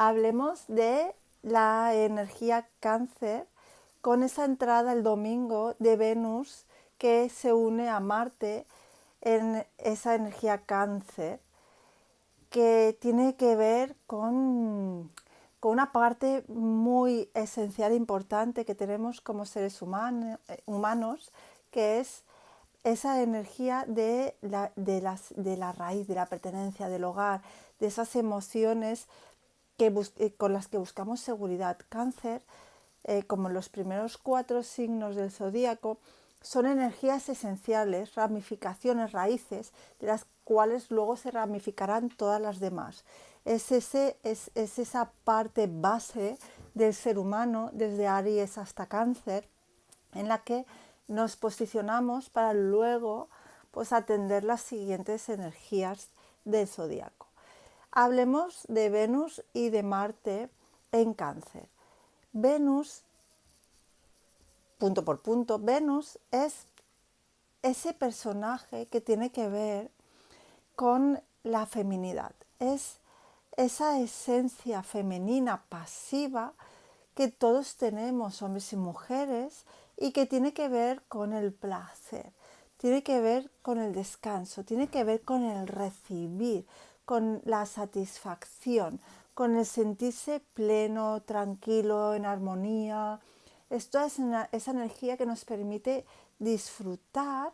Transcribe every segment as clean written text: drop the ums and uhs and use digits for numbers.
Hablemos de la energía Cáncer con esa entrada el domingo de Venus que se une a Marte en esa energía Cáncer, que tiene que ver con una parte muy esencial e importante que tenemos como seres humanos, que es esa energía de la raíz, de la pertenencia, del hogar, de esas emociones con las que buscamos seguridad. Cáncer, como los primeros 4 signos del zodíaco, son energías esenciales, ramificaciones, raíces, de las cuales luego se ramificarán todas las demás. Es esa parte base del ser humano, desde Aries hasta Cáncer, en la que nos posicionamos para luego pues atender las siguientes energías del zodíaco. Hablemos de Venus y de Marte en Cáncer. Venus, punto por punto, Venus es ese personaje que tiene que ver con la feminidad. Es esa esencia femenina pasiva que todos tenemos, hombres y mujeres, y que tiene que ver con el placer, tiene que ver con el descanso, tiene que ver con el recibir, con la satisfacción, con el sentirse pleno, tranquilo, en armonía. Esto es esa energía que nos permite disfrutar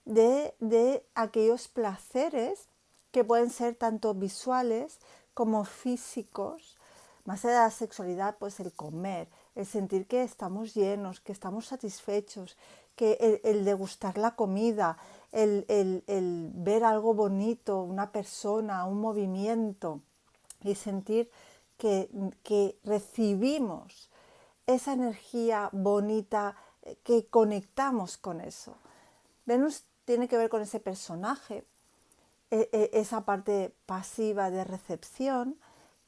de aquellos placeres que pueden ser tanto visuales como físicos. Más allá de la sexualidad, pues el comer, el sentir que estamos llenos, que estamos satisfechos, que el degustar la comida, el ver algo bonito, una persona, un movimiento, y sentir que recibimos esa energía bonita, que conectamos con eso. Venus tiene que ver con ese personaje, esa parte pasiva de recepción,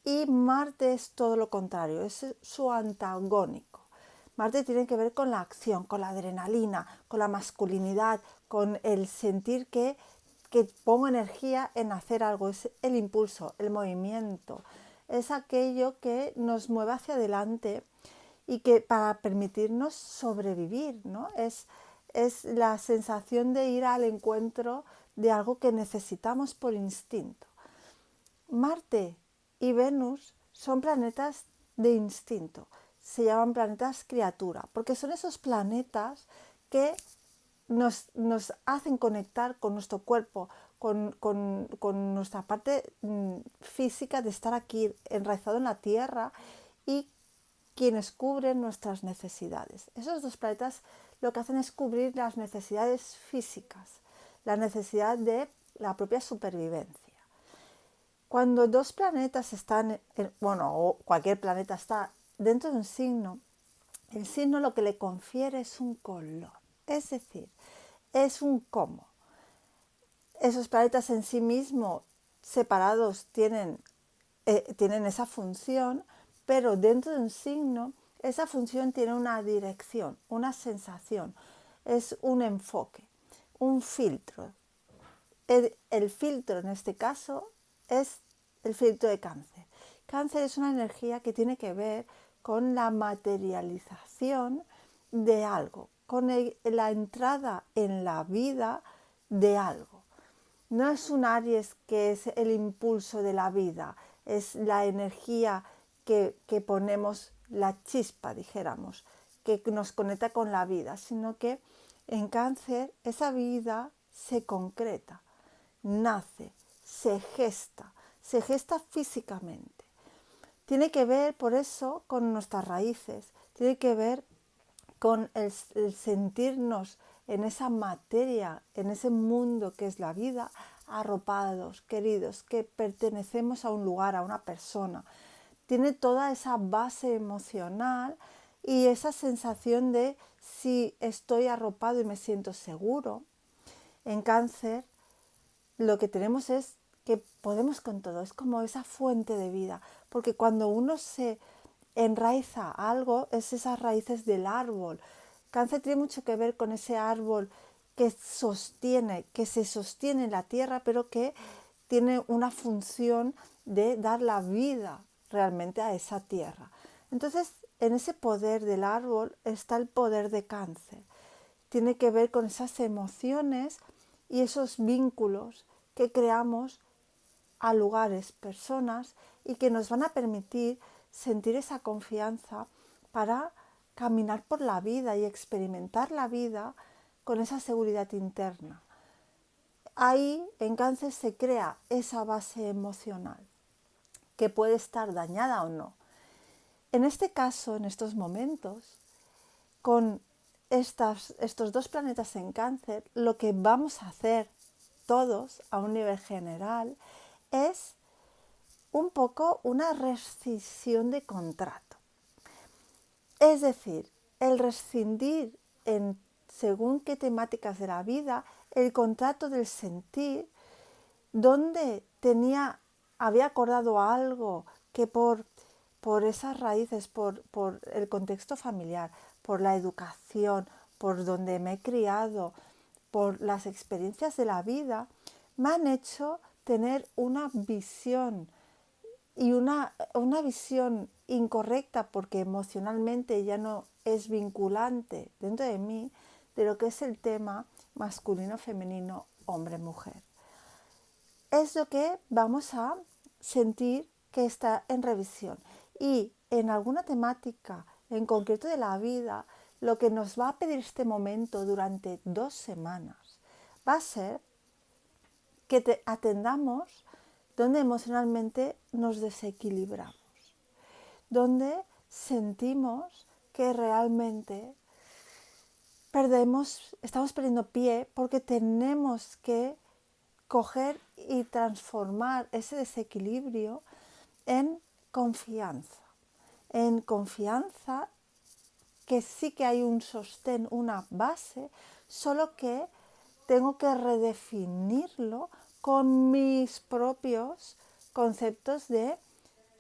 y Marte es todo lo contrario, es su antagónico. Marte tiene que ver con la acción, con la adrenalina, con la masculinidad, con el sentir que pongo energía en hacer algo, es el impulso, el movimiento, es aquello que nos mueve hacia adelante y que para permitirnos sobrevivir, ¿no? Es la sensación de ir al encuentro de algo que necesitamos por instinto. Marte y Venus son planetas de instinto, se llaman planetas criatura, porque son esos planetas que nos hacen conectar con nuestro cuerpo, con nuestra parte física de estar aquí enraizado en la Tierra, y quienes cubren nuestras necesidades. Esos dos planetas lo que hacen es cubrir las necesidades físicas, la necesidad de la propia supervivencia. Cuando dos planetas están, o cualquier planeta está dentro de un signo, el signo lo que le confiere es un color, es decir, es un cómo. Esos planetas en sí mismos, separados, tienen esa función, pero dentro de un signo, esa función tiene una dirección, una sensación, es un enfoque, un filtro. El filtro en este caso es el filtro de Cáncer. Cáncer es una energía que tiene que ver con la materialización de algo, con la entrada en la vida de algo. No es un Aries que es el impulso de la vida, es la energía que ponemos, la chispa, dijéramos, que nos conecta con la vida, sino que en Cáncer esa vida se concreta, nace, se gesta físicamente. Tiene que ver, por eso, con nuestras raíces, tiene que ver con el sentirnos en esa materia, en ese mundo que es la vida, arropados, queridos, que pertenecemos a un lugar, a una persona. Tiene toda esa base emocional y esa sensación de si estoy arropado y me siento seguro. En Cáncer lo que tenemos es que podemos con todo, es como esa fuente de vida, porque cuando uno se enraiza a algo, es esas raíces del árbol. Cáncer tiene mucho que ver con ese árbol que se sostiene en la tierra, pero que tiene una función de dar la vida realmente a esa tierra. Entonces, en ese poder del árbol está el poder de Cáncer. Tiene que ver con esas emociones y esos vínculos que creamos a lugares, personas, y que nos van a permitir sentir esa confianza para caminar por la vida y experimentar la vida con esa seguridad interna. Ahí en Cáncer se crea esa base emocional que puede estar dañada o no. En este caso, en estos momentos, con estos dos planetas en Cáncer, lo que vamos a hacer todos a un nivel general es un poco una rescisión de contrato. Es decir, el rescindir en según qué temáticas de la vida el contrato del sentir, donde había acordado algo que por esas raíces, por el contexto familiar, por la educación, por donde me he criado, por las experiencias de la vida, me han hecho tener una visión y una visión incorrecta, porque emocionalmente ya no es vinculante dentro de mí, de lo que es el tema masculino, femenino, hombre, mujer. Es lo que vamos a sentir que está en revisión. Y en alguna temática en concreto de la vida, lo que nos va a pedir este momento durante 2 semanas va a ser que atendamos donde emocionalmente nos desequilibramos, donde sentimos que realmente estamos perdiendo pie, porque tenemos que coger y transformar ese desequilibrio en confianza. En confianza, que sí que hay un sostén, una base, solo que tengo que redefinirlo con mis propios conceptos de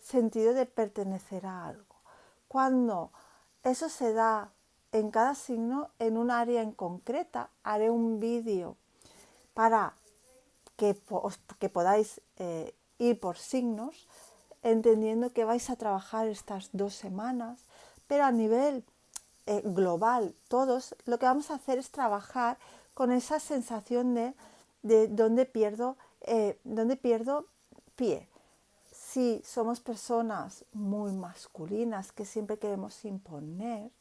sentido de pertenecer a algo. Cuando eso se da en cada signo, en un área en concreta, haré un vídeo para que podáis ir por signos, entendiendo que vais a trabajar estas 2 semanas, pero a nivel global, todos, lo que vamos a hacer es trabajar con esa sensación de dónde pierdo pie. Si somos personas muy masculinas que siempre queremos imponer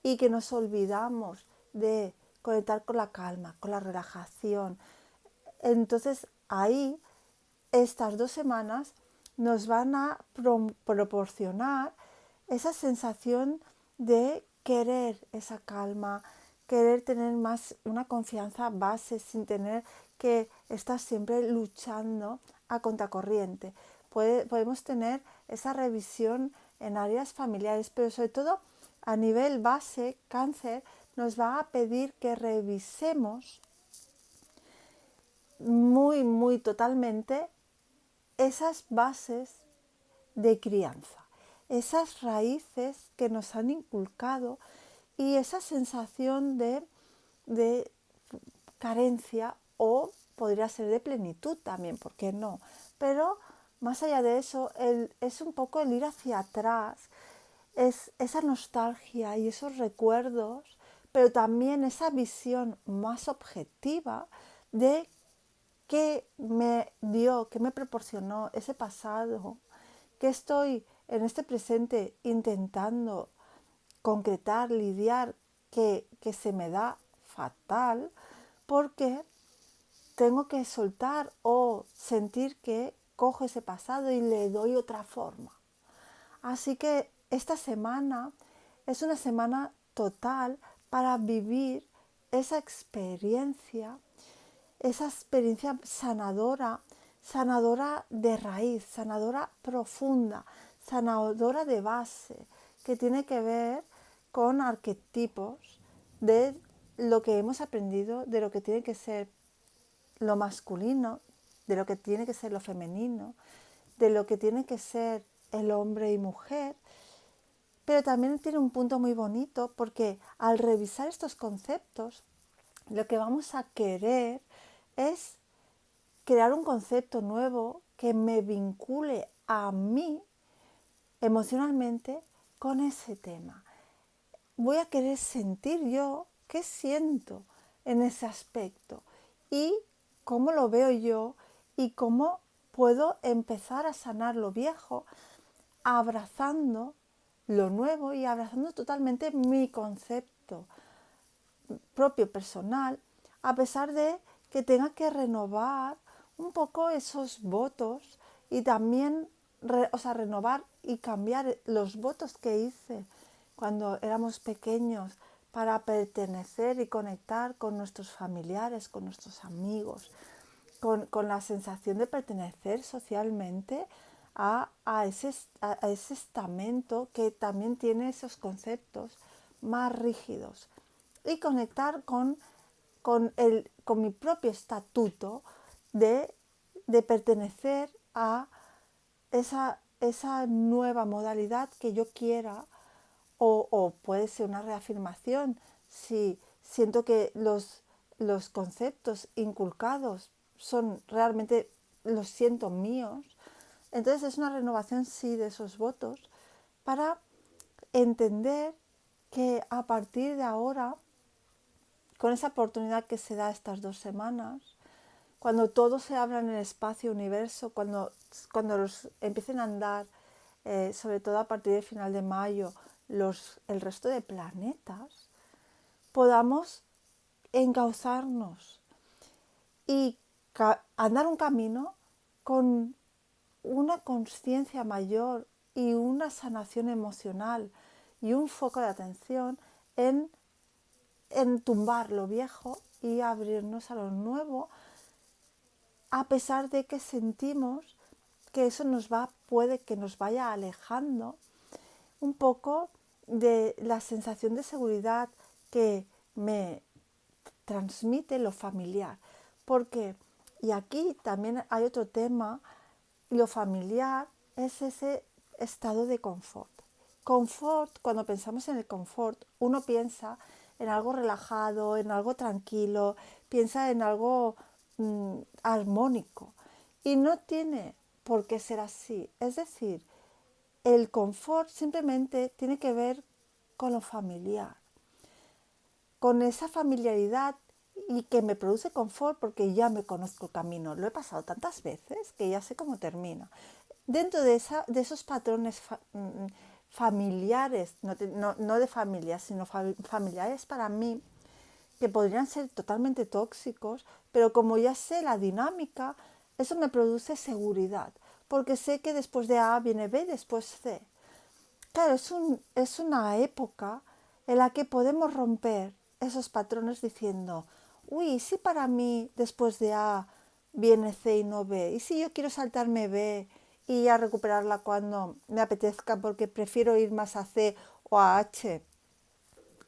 y que nos olvidamos de conectar con la calma, con la relajación, entonces ahí estas 2 semanas nos van a proporcionar esa sensación de querer esa calma, querer tener más una confianza base sin tener que estar siempre luchando a contracorriente. Podemos tener esa revisión en áreas familiares, pero sobre todo a nivel base, Cáncer nos va a pedir que revisemos muy totalmente esas bases de crianza, esas raíces que nos han inculcado y esa sensación de carencia, o podría ser de plenitud también, ¿por qué no? Pero más allá de eso, es un poco el ir hacia atrás, es esa nostalgia y esos recuerdos, pero también esa visión más objetiva de qué me dio, qué me proporcionó ese pasado, que estoy en este presente intentando concretar, lidiar, que se me da fatal, porque tengo que soltar o sentir que cojo ese pasado y le doy otra forma. Así que esta semana es una semana total para vivir esa experiencia sanadora, sanadora de raíz, sanadora profunda, sanadora de base, que tiene que ver con arquetipos de lo que hemos aprendido, de lo que tiene que ser lo masculino, de lo que tiene que ser lo femenino, de lo que tiene que ser el hombre y mujer. Pero también tiene un punto muy bonito, porque al revisar estos conceptos, lo que vamos a querer es crear un concepto nuevo que me vincule a mí emocionalmente con ese tema. Voy a querer sentir yo qué siento en ese aspecto y cómo lo veo yo y cómo puedo empezar a sanar lo viejo abrazando lo nuevo y abrazando totalmente mi concepto propio personal, a pesar de que tenga que renovar un poco esos votos y también renovar y cambiar los votos que hice cuando éramos pequeños para pertenecer y conectar con nuestros familiares, con nuestros amigos, con la sensación de pertenecer socialmente a ese estamento que también tiene esos conceptos más rígidos y conectar con mi propio estatuto de pertenecer a esa nueva modalidad que yo quiera o puede ser una reafirmación si siento que los conceptos inculcados son realmente, los siento míos. Entonces es una renovación sí de esos votos para entender que a partir de ahora, con esa oportunidad que se da estas 2 semanas, cuando todo se abra en el espacio-universo, cuando empiecen a andar, sobre todo a partir del final de mayo, el resto de planetas, podamos encauzarnos y andar un camino con una conciencia mayor y una sanación emocional y un foco de atención en tumbar lo viejo y abrirnos a lo nuevo, a pesar de que sentimos que eso puede que nos vaya alejando un poco de la sensación de seguridad que me transmite lo familiar. Porque, y aquí también hay otro tema, lo familiar es ese estado de confort. Confort, cuando pensamos en el confort, uno piensa en algo relajado, en algo tranquilo, piensa en algo armónico. Y no tiene por qué ser así. Es decir, el confort simplemente tiene que ver con lo familiar, con esa familiaridad y que me produce confort porque ya me conozco el camino. Lo he pasado tantas veces que ya sé cómo termina. Dentro de esos patrones familiares, no de familia, sino familiares para mí, que podrían ser totalmente tóxicos, pero como ya sé la dinámica, eso me produce seguridad, porque sé que después de A viene B, después C. Claro, es una época en la que podemos romper esos patrones diciendo, uy, si para mí después de A viene C y no B, y si yo quiero saltarme B y ya recuperarla cuando me apetezca porque prefiero ir más a C o a H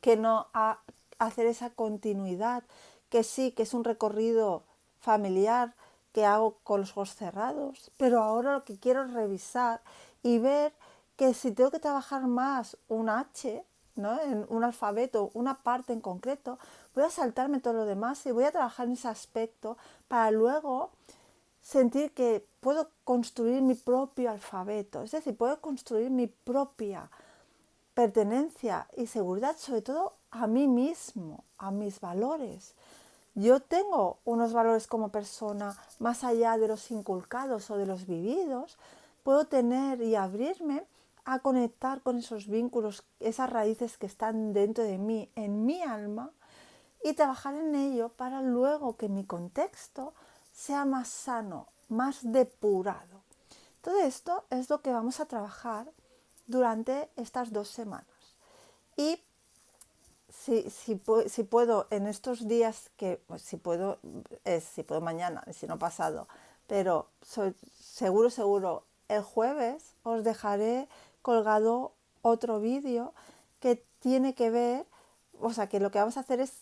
que no a hacer esa continuidad, que sí, que es un recorrido familiar que hago con los ojos cerrados, pero ahora lo que quiero es revisar y ver que si tengo que trabajar más un H, ¿no?, en un alfabeto, una parte en concreto, voy a saltarme todo lo demás y voy a trabajar en ese aspecto para luego sentir que puedo construir mi propio alfabeto, es decir, puedo construir mi propia pertenencia y seguridad, sobre todo a mí mismo, a mis valores. Yo tengo unos valores como persona más allá de los inculcados o de los vividos. Puedo tener y abrirme a conectar con esos vínculos, esas raíces que están dentro de mí, en mi alma, y trabajar en ello para luego que mi contexto sea más sano, más depurado. Todo esto es lo que vamos a trabajar durante estas 2 semanas. Y si puedo en estos días, que pues, si puedo mañana, si no pasado, pero seguro, el jueves os dejaré colgado otro vídeo que tiene que ver, o sea, que lo que vamos a hacer es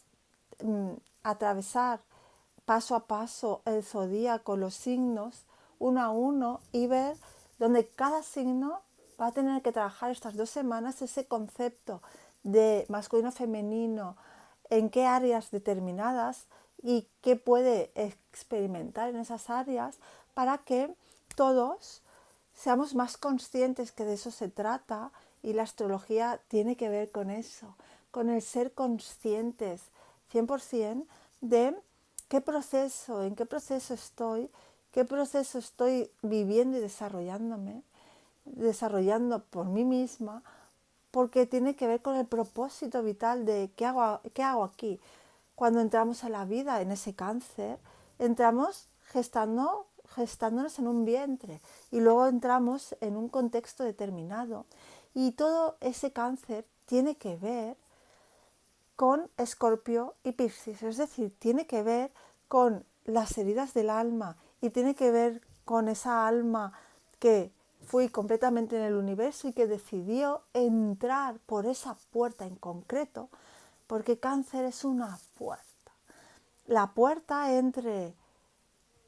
atravesar paso a paso el zodíaco, los signos, uno a uno, y ver donde cada signo va a tener que trabajar estas 2 semanas ese concepto de masculino femenino, en qué áreas determinadas y qué puede experimentar en esas áreas para que todos seamos más conscientes que de eso se trata, y la astrología tiene que ver con eso, con el ser conscientes 100% de en qué proceso estoy, qué proceso estoy viviendo y desarrollando por mí misma, porque tiene que ver con el propósito vital de qué hago aquí. Cuando entramos a la vida en ese cáncer, entramos gestándonos en un vientre y luego entramos en un contexto determinado. Y todo ese cáncer tiene que ver con Escorpio y Piscis, es decir, tiene que ver con las heridas del alma y tiene que ver con esa alma que fui completamente en el universo y que decidió entrar por esa puerta en concreto, porque cáncer es una puerta. La puerta entre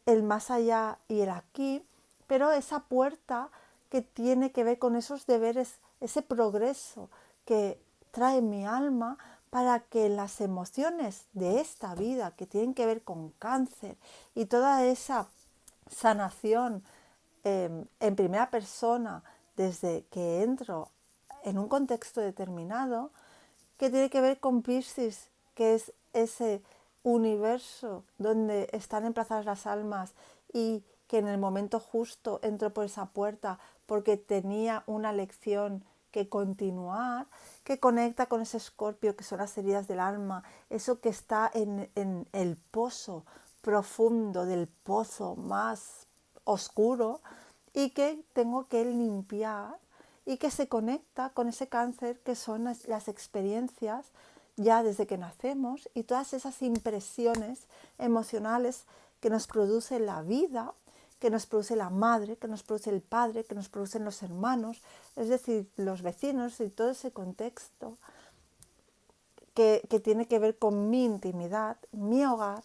el más allá y el aquí, pero esa puerta que tiene que ver con esos deberes, ese progreso que trae mi alma para que las emociones de esta vida que tienen que ver con cáncer y toda esa sanación en primera persona desde que entro en un contexto determinado, que tiene que ver con Piscis, que es ese universo donde están emplazadas las almas y que en el momento justo entró por esa puerta porque tenía una lección que continuar, que conecta con ese Escorpio que son las heridas del alma, eso que está en el pozo profundo del pozo más oscuro y que tengo que limpiar y que se conecta con ese cáncer que son las experiencias ya desde que nacemos y todas esas impresiones emocionales que nos produce la vida, que nos produce la madre, que nos produce el padre, que nos producen los hermanos, es decir, los vecinos y todo ese contexto que tiene que ver con mi intimidad, mi hogar,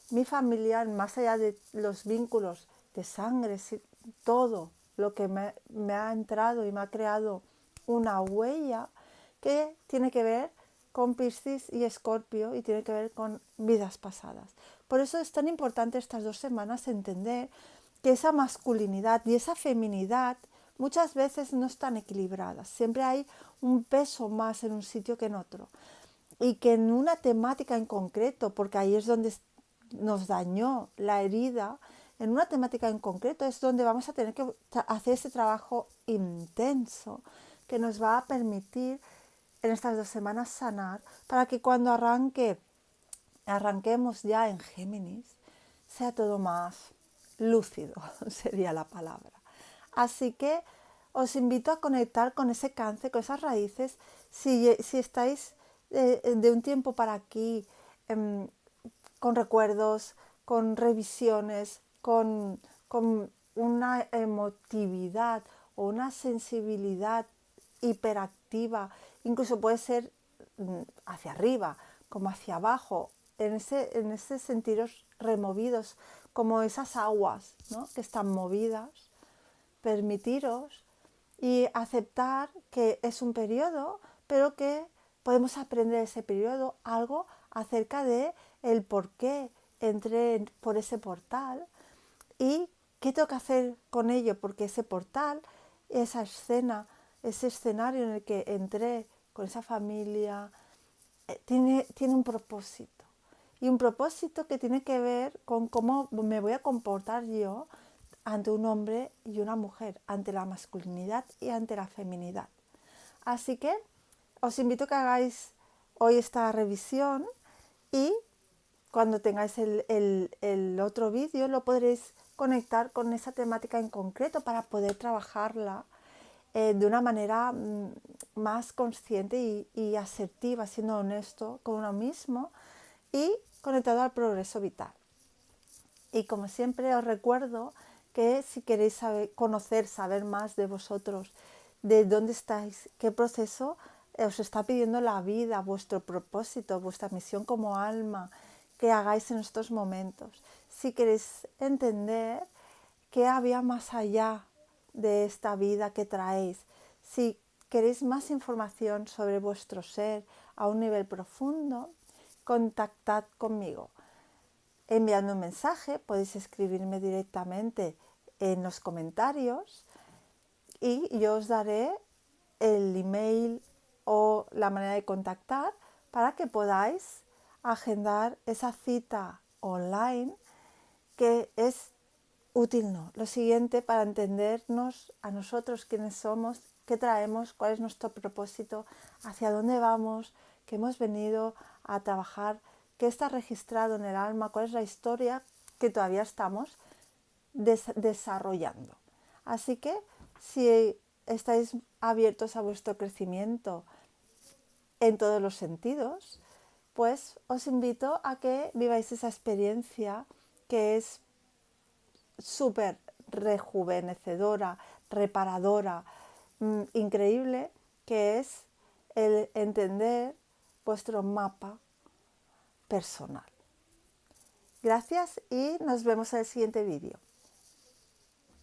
mi familia, más allá de los vínculos de sangre, todo lo que me ha entrado y me ha creado una huella que tiene que ver con Piscis y Escorpio y tiene que ver con vidas pasadas. Por eso es tan importante estas 2 semanas entender que esa masculinidad y esa feminidad muchas veces no están equilibradas. Siempre hay un peso más en un sitio que en otro. Y que en una temática en concreto, porque ahí es donde nos dañó la herida, en una temática en concreto es donde vamos a tener que hacer ese trabajo intenso que nos va a permitir en estas 2 semanas sanar para que cuando arranquemos ya en Géminis sea todo más lúcido, sería la palabra. Así que os invito a conectar con ese cáncer, con esas raíces, si estáis de un tiempo para aquí con recuerdos, con revisiones, con una emotividad o una sensibilidad hiperactiva, incluso puede ser hacia arriba como hacia abajo, en ese sentiros removidos, como esas aguas, ¿no?, que están movidas. Permitiros y aceptar que es un periodo, pero que podemos aprender ese periodo algo acerca de el por qué entré por ese portal y qué tengo que hacer con ello, porque ese portal, esa escena, ese escenario en el que entré con esa familia, tiene un propósito. Y un propósito que tiene que ver con cómo me voy a comportar yo ante un hombre y una mujer, ante la masculinidad y ante la feminidad. Así que os invito a que hagáis hoy esta revisión y cuando tengáis el otro vídeo lo podréis conectar con esa temática en concreto para poder trabajarla de una manera más consciente y asertiva, siendo honesto con uno mismo y conectado al progreso vital. Y como siempre os recuerdo que si queréis saber más de vosotros, de dónde estáis, qué proceso os está pidiendo la vida, vuestro propósito, vuestra misión como alma, que hagáis en estos momentos. Si queréis entender qué había más allá de esta vida que traéis, si queréis más información sobre vuestro ser a un nivel profundo, contactad conmigo. Enviando un mensaje, podéis escribirme directamente en los comentarios y yo os daré el email o la manera de contactar para que podáis agendar esa cita online que es útil, ¿no? Lo siguiente para entendernos a nosotros quiénes somos, qué traemos, cuál es nuestro propósito, hacia dónde vamos, qué hemos venido a trabajar, qué está registrado en el alma, cuál es la historia que todavía estamos desarrollando. Así que si estáis abiertos a vuestro crecimiento en todos los sentidos, pues os invito a que viváis esa experiencia que es súper rejuvenecedora, reparadora, increíble, que es el entender vuestro mapa personal. Gracias y nos vemos en el siguiente vídeo.